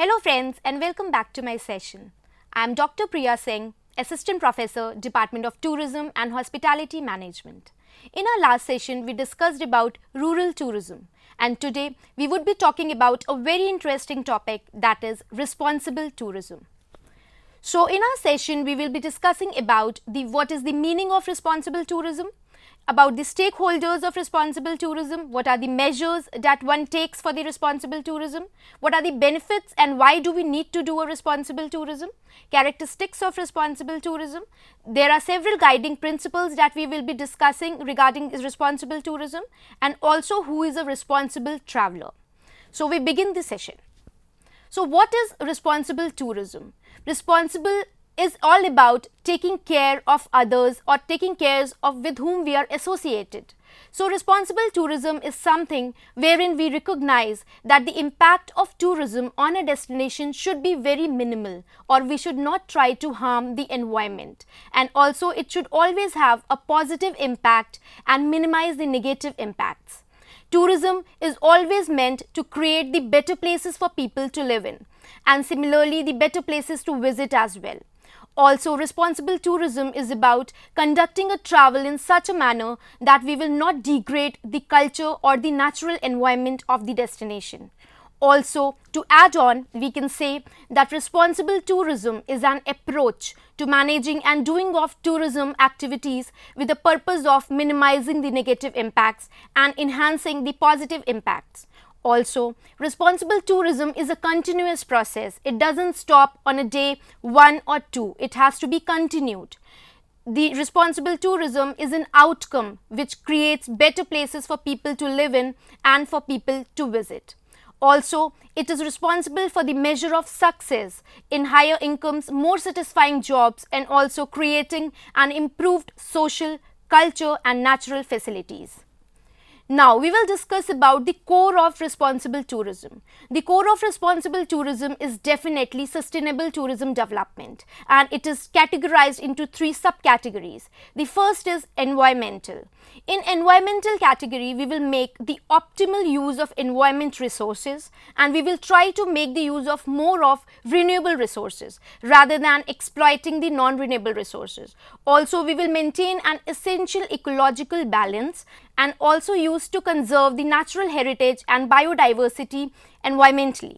Hello friends and welcome back to my session. I am Dr. Priya Singh, Assistant Professor, Department of Tourism and Hospitality Management. In our last session, we discussed about rural tourism, and today we would be talking about a very interesting topic, that is responsible tourism. So in our session, we will be discussing about what is the meaning of responsible tourism, about the stakeholders of responsible tourism, what are the measures that one takes for the responsible tourism, what are the benefits and why do we need to do a responsible tourism, characteristics of responsible tourism. There are several guiding principles that we will be discussing regarding responsible tourism, and also who is a responsible traveler. So we begin the session. So what is responsible tourism? Responsible is all about taking care of others or taking care of with whom we are associated. So responsible tourism is something wherein we recognize that the impact of tourism on a destination should be very minimal, or we should not try to harm the environment, and also it should always have a positive impact and minimize the negative impacts. Tourism is always meant to create the better places for people to live in, and similarly the better places to visit as well. Also, responsible tourism is about conducting a travel in such a manner that we will not degrade the culture or the natural environment of the destination. Also, to add on, we can say that responsible tourism is an approach to managing and doing of tourism activities with the purpose of minimizing the negative impacts and enhancing the positive impacts. Also, responsible tourism is a continuous process. It doesn't stop on a day 1 or 2. It has to be continued. The responsible tourism is an outcome which creates better places for people to live in and for people to visit. Also, it is responsible for the measure of success in higher incomes, more satisfying jobs, and also creating an improved social, culture and natural facilities. Now, we will discuss about the core of responsible tourism. The core of responsible tourism is definitely sustainable tourism development, and it is categorized into 3 subcategories. The first is environmental. In environmental category, we will make the optimal use of environment resources, and we will try to make the use of more of renewable resources rather than exploiting the non-renewable resources. Also, we will maintain an essential ecological balance and also use to conserve the natural heritage and biodiversity environmentally.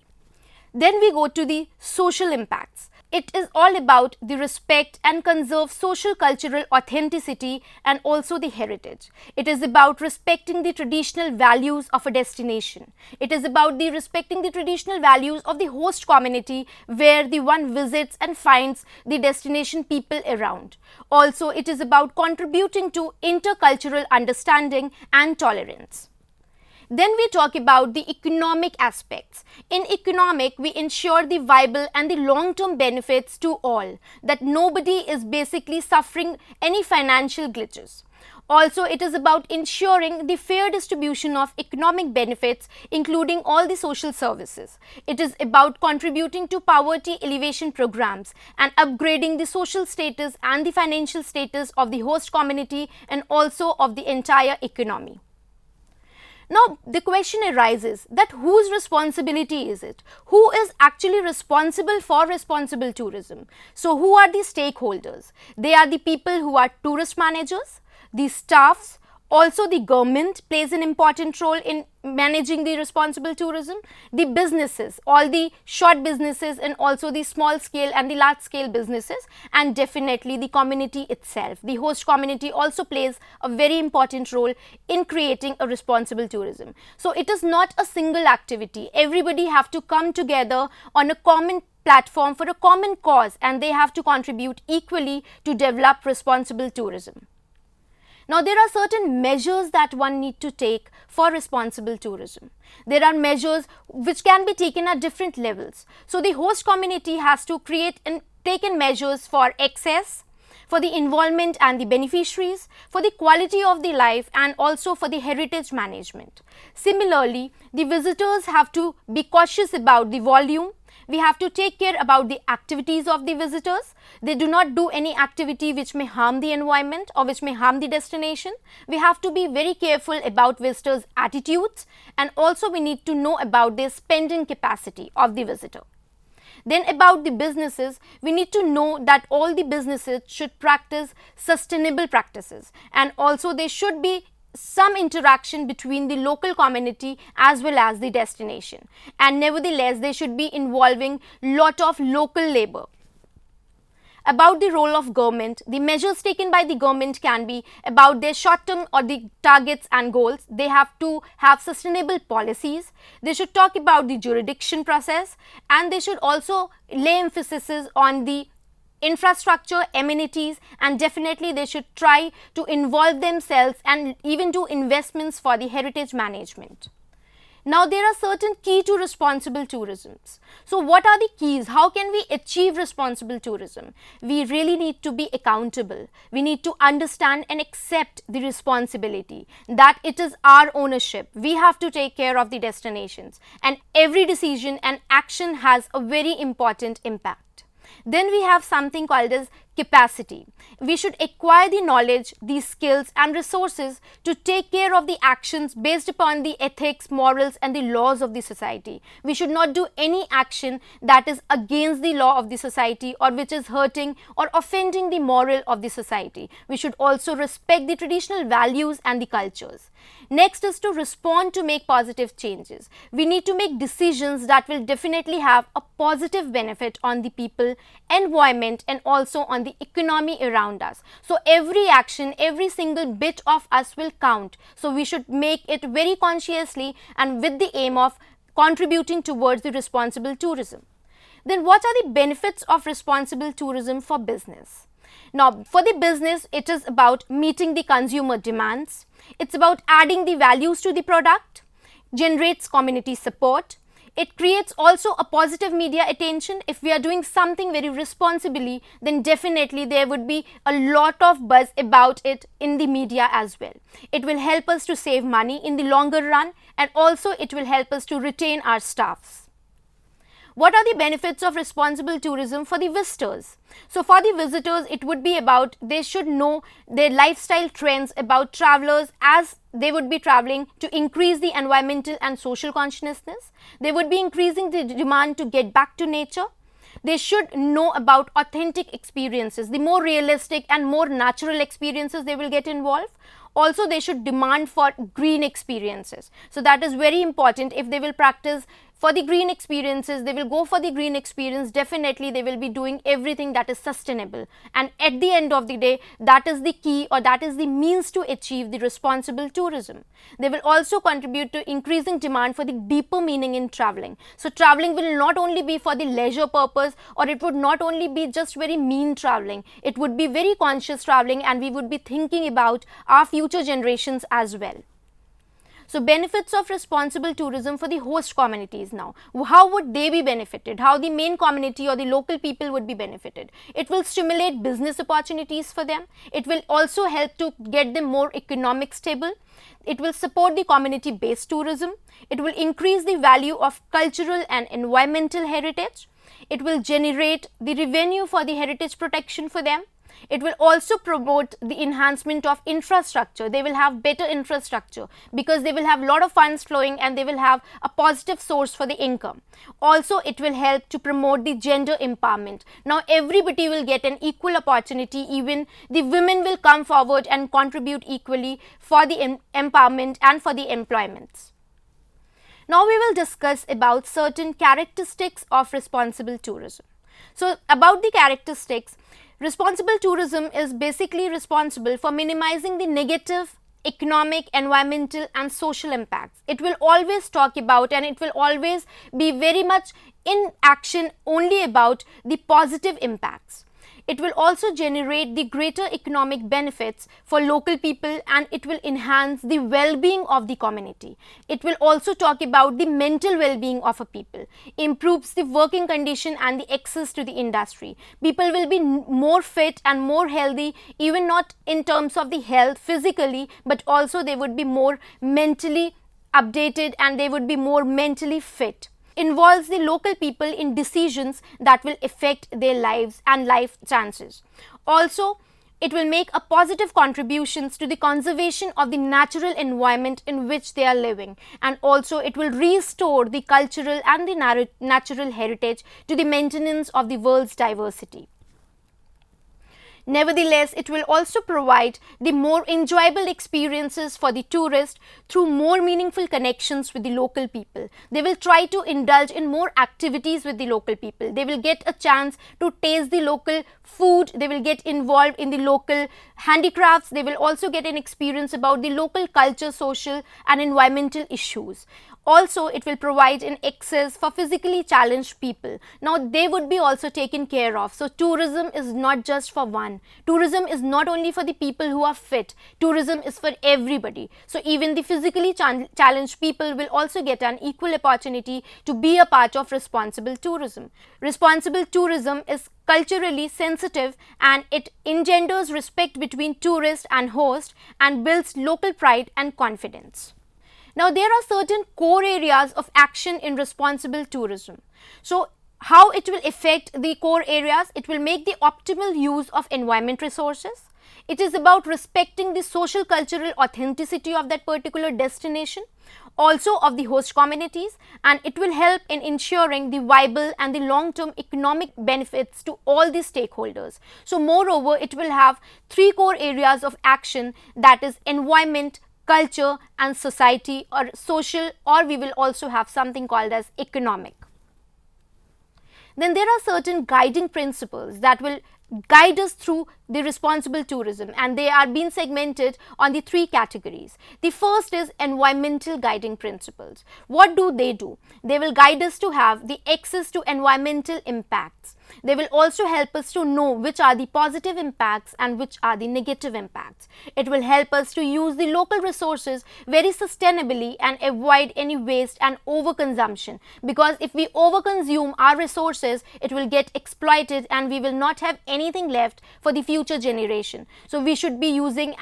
Then we go to the social impacts. It is all about the respect and conserve social cultural authenticity and also the heritage. It is about respecting the traditional values of a destination. It is about the respecting the traditional values of the host community where the one visits and finds the destination people around. Also, it is about contributing to intercultural understanding and tolerance. Then we talk about the economic aspects. In economic, we ensure the viable and the long-term benefits to all, that nobody is basically suffering any financial glitches. Also, it is about ensuring the fair distribution of economic benefits, including all the social services. It is about contributing to poverty alleviation programs and upgrading the social status and the financial status of the host community and also of the entire economy. Now, the question arises that whose responsibility is it? Who is actually responsible for responsible tourism? So, who are the stakeholders? They are the people who are tourist managers, the staffs, Also, the government plays an important role in managing the responsible tourism. The businesses, all the short businesses and also the small scale and the large scale businesses, and definitely the community itself. The host community also plays a very important role in creating a responsible tourism. So it is not a single activity. Everybody have to come together on a common platform for a common cause, and they have to contribute equally to develop responsible tourism. Now, there are certain measures that one need to take for responsible tourism. There are measures which can be taken at different levels. So, the host community has to create and take in measures for access, for the involvement and the beneficiaries, for the quality of the life, and also for the heritage management. Similarly, the visitors have to be cautious about the volume. We have to take care about the activities of the visitors. They do not do any activity which may harm the environment or which may harm the destination. We have to be very careful about visitors' attitudes, and also we need to know about their spending capacity of the visitor. Then about the businesses, we need to know that all the businesses should practice sustainable practices, and also there should be some interaction between the local community as well as the destination, and nevertheless they should be involving lot of local labor. About the role of government, the measures taken by the government can be about their short term or the targets and goals. They have to have sustainable policies. They should talk about the jurisdiction process, and they should also lay emphasis on the infrastructure, amenities, and definitely they should try to involve themselves and even do investments for the heritage management. Now, there are certain key to responsible tourism. So, what are the keys? How can we achieve responsible tourism? We really need to be accountable. We need to understand and accept the responsibility that it is our ownership. We have to take care of the destinations, and every decision and action has a very important impact. Then we have something called as capacity. We should acquire the knowledge, the skills and resources to take care of the actions based upon the ethics, morals and the laws of the society. We should not do any action that is against the law of the society or which is hurting or offending the moral of the society. We should also respect the traditional values and the cultures. Next is to respond to make positive changes. We need to make decisions that will definitely have a positive benefit on the people, environment and also on the economy around us. So, every action, every single bit of us will count. So, we should make it very consciously and with the aim of contributing towards the responsible tourism. Then what are the benefits of responsible tourism for business? Now, for the business, it is about meeting the consumer demands. It's about adding the values to the product, generates community support. It creates also a positive media attention. If we are doing something very responsibly, then definitely there would be a lot of buzz about it in the media as well. It will help us to save money in the longer run, and also it will help us to retain our staffs. What are the benefits of responsible tourism for the visitors? So, for the visitors, it would be about they should know their lifestyle trends about travelers as they would be traveling to increase the environmental and social consciousness. They would be increasing the demand to get back to nature. They should know about authentic experiences, the more realistic and more natural experiences they will get involved. Also, they should demand for green experiences. So, that is very important. If they will practice for the green experiences, they will go for the green experience, definitely they will be doing everything that is sustainable. And at the end of the day, that is the key or that is the means to achieve the responsible tourism. They will also contribute to increasing demand for the deeper meaning in traveling. So, traveling will not only be for the leisure purpose, or it would not only be just very mean traveling. It would be very conscious traveling, and we would be thinking about our future generations as well. So, benefits of responsible tourism for the host communities now. How would they be benefited? How the main community or the local people would be benefited? It will stimulate business opportunities for them. It will also help to get them more economic stable. It will support the community based tourism. It will increase the value of cultural and environmental heritage. It will generate the revenue for the heritage protection for them. It will also promote the enhancement of infrastructure. They will have better infrastructure because they will have a lot of funds flowing and they will have a positive source for the income. Also, it will help to promote the gender empowerment. Now, everybody will get an equal opportunity. Even the women will come forward and contribute equally for the empowerment and for the employments. Now, we will discuss about certain characteristics of responsible tourism. So, about the characteristics, responsible tourism is basically responsible for minimizing the negative economic, environmental and social impacts. It will always talk about and it will always be very much in action only about the positive impacts. It will also generate the greater economic benefits for local people and it will enhance the well-being of the community. It will also talk about the mental well-being of a people, improves the working condition and the access to the industry. People will be more fit and more healthy, even not in terms of the health physically, but also they would be more mentally updated and they would be more mentally fit. Involves the local people in decisions that will affect their lives and life chances. Also, it will make a positive contributions to the conservation of the natural environment in which they are living, and also it will restore the cultural and the natural heritage to the maintenance of the world's diversity. Nevertheless, it will also provide the more enjoyable experiences for the tourist through more meaningful connections with the local people. They will try to indulge in more activities with the local people. They will get a chance to taste the local food. They will get involved in the local handicrafts. They will also get an experience about the local culture, social and environmental issues. Also, it will provide an access for physically challenged people. Now, they would be also taken care of. So, tourism is not just for one. Tourism is not only for the people who are fit. Tourism is for everybody. So, even the physically challenged people will also get an equal opportunity to be a part of responsible tourism. Responsible tourism is culturally sensitive and it engenders respect between tourist and host and builds local pride and confidence. Now, there are certain core areas of action in responsible tourism. So, how it will affect the core areas? It will make the optimal use of environment resources. It is about respecting the social cultural authenticity of that particular destination, also of the host communities, and it will help in ensuring the viable and the long-term economic benefits to all the stakeholders. So, moreover, it will have three core areas of action, that is environment, culture and society, or social, or we will also have something called as economic. Then there are certain guiding principles that will guide us through the responsible tourism, and they are being segmented on the three categories. The first is environmental guiding principles. What do? They will guide us to have the access to environmental impacts. They will also help us to know which are the positive impacts and which are the negative impacts. It will help us to use the local resources very sustainably and avoid any waste and overconsumption, because if we overconsume our resources, it will get exploited and we will not have anything left for the future generation. So, we should be using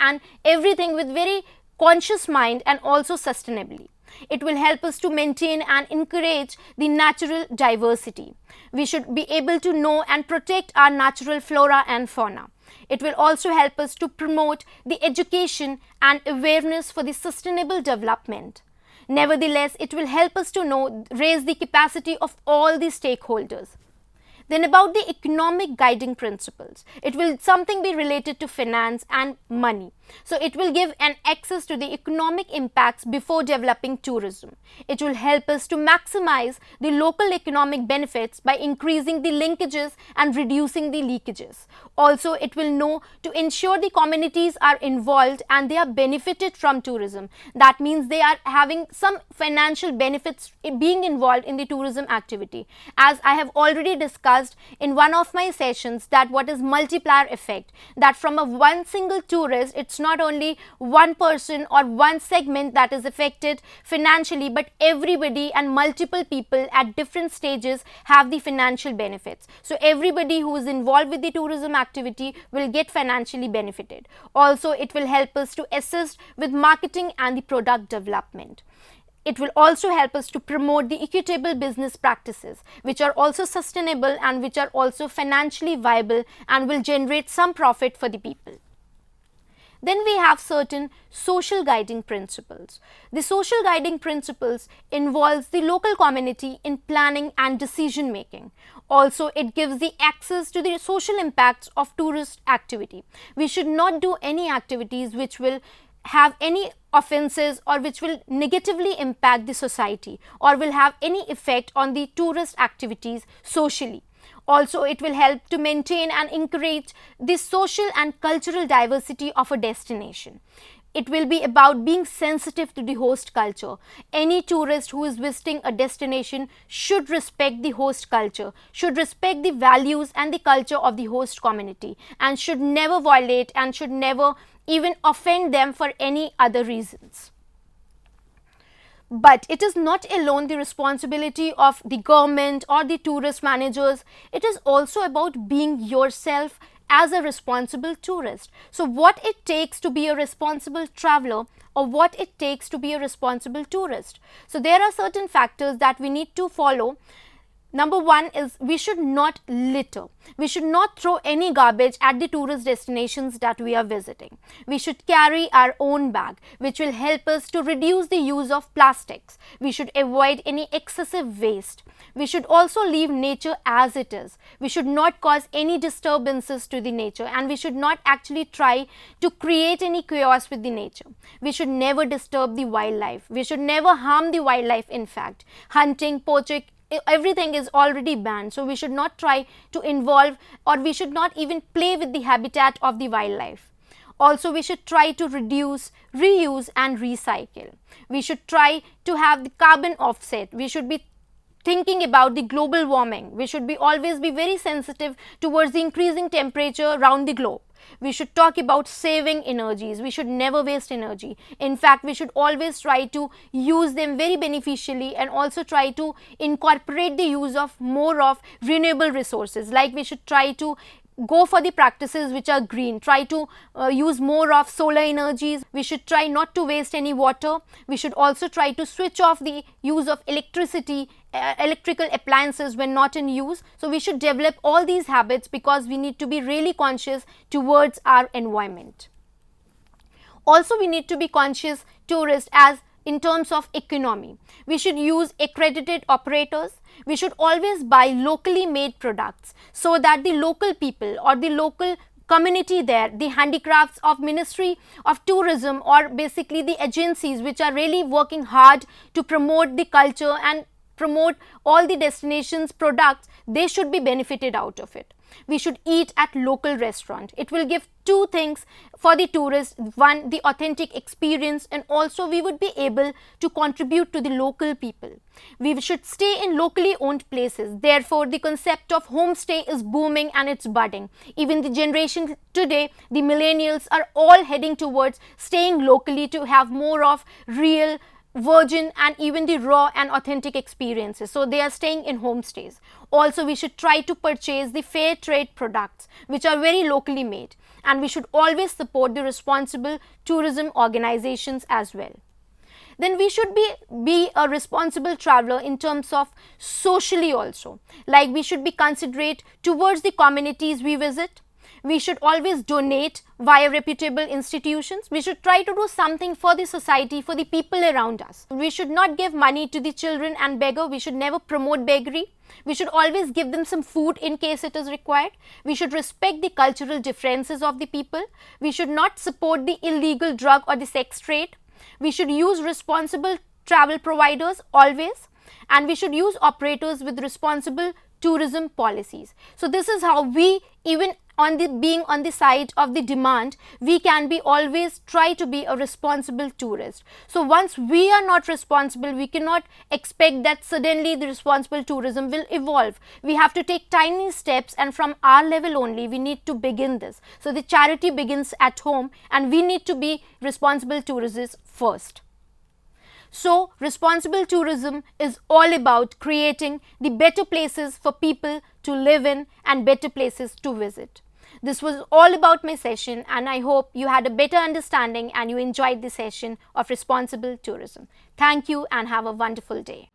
everything with very conscious mind and also sustainably. It will help us to maintain and encourage the natural diversity. We should be able to know and protect our natural flora and fauna. It will also help us to promote the education and awareness for the sustainable development. Nevertheless, it will help us to raise the capacity of all the stakeholders. Then about the economic guiding principles, it will something be related to finance and money. So, it will give an access to the economic impacts before developing tourism. It will help us to maximize the local economic benefits by increasing the linkages and reducing the leakages. Also, it will know to ensure the communities are involved and they are benefited from tourism. That means they are having some financial benefits being involved in the tourism activity. As I have already discussed in one of my sessions, that what is multiplier effect, that from one single tourist, it's not only one person or one segment that is affected financially, but everybody and multiple people at different stages have the financial benefits. So, everybody who is involved with the tourism activity will get financially benefited. Also, it will help us to assist with marketing and the product development. It will also help us to promote the equitable business practices, which are also sustainable and which are also financially viable and will generate some profit for the people. Then we have certain social guiding principles. The social guiding principles involves the local community in planning and decision making. Also, it gives the access to the social impacts of tourist activity. We should not do any activities which will have any offenses or which will negatively impact the society or will have any effect on the tourist activities socially. Also, it will help to maintain and encourage the social and cultural diversity of a destination. It will be about being sensitive to the host culture. Any tourist who is visiting a destination should respect the host culture, should respect the values and the culture of the host community, and should never violate and should never even offend them for any other reasons. But it is not alone the responsibility of the government or the tourist managers. It is also about being yourself as a responsible tourist. So what it takes to be a responsible traveler or what it takes to be a responsible tourist. So there are certain factors that we need to follow. Number one is we should not litter. We should not throw any garbage at the tourist destinations that we are visiting. We should carry our own bag, which will help us to reduce the use of plastics. We should avoid any excessive waste. We should also leave nature as it is. We should not cause any disturbances to the nature, and we should not actually try to create any chaos with the nature. We should never disturb the wildlife. We should never harm the wildlife. In fact, hunting, poaching, everything is already banned, so we should not try to involve or we should not even play with the habitat of the wildlife. Also, we should try to reduce, reuse and recycle. We should try to have the carbon offset. We should be thinking about the global warming. We should always be very sensitive towards the increasing temperature around the globe. We should talk about saving energies. We should never waste energy. In fact, we should always try to use them very beneficially and also try to incorporate the use of more of renewable resources. Like we should try to go for the practices which are green, try to use more of solar energies. We should try not to waste any water. We should also try to switch off the use of electricity, electrical appliances when not in use. So we should develop all these habits because we need to be really conscious towards our environment. Also, we need to be conscious tourists as in terms of economy. We should use accredited operators. We should always buy locally made products so that the local people or the local community there, the handicrafts of Ministry of Tourism or basically the agencies which are really working hard to promote the culture and promote all the destinations products, they should be benefited out of it. We should eat at local restaurant. It will give two things for the tourist. One, the authentic experience, and also we would be able to contribute to the local people. We should stay in locally owned places. Therefore, the concept of homestay is booming and it's budding. Even the generation today, the millennials are all heading towards staying locally to have more of real, virgin and even the raw and authentic experiences. So they are staying in homestays. Also, we should try to purchase the fair trade products which are very locally made, and we should always support the responsible tourism organizations as well. Then we should be a responsible traveler in terms of socially also. Like we should be considerate towards the communities we visit. We should always donate via reputable institutions. We should try to do something for the society, for the people around us. We should not give money to the children and beggar. We should never promote beggary. We should always give them some food in case it is required. We should respect the cultural differences of the people. We should not support the illegal drug or the sex trade. We should use responsible travel providers always, and we should use operators with responsible tourism policies. So this is how we, even being on the side of the demand, we can be always try to be a responsible tourist. So once we are not responsible, we cannot expect that suddenly the responsible tourism will evolve. We have to take tiny steps, and from our level only we need to begin this. So the charity begins at home, and we need to be responsible tourists first. So responsible tourism is all about creating the better places for people to live in and better places to visit. This was all about my session, and I hope you had a better understanding and you enjoyed the session of responsible tourism. Thank you and have a wonderful day.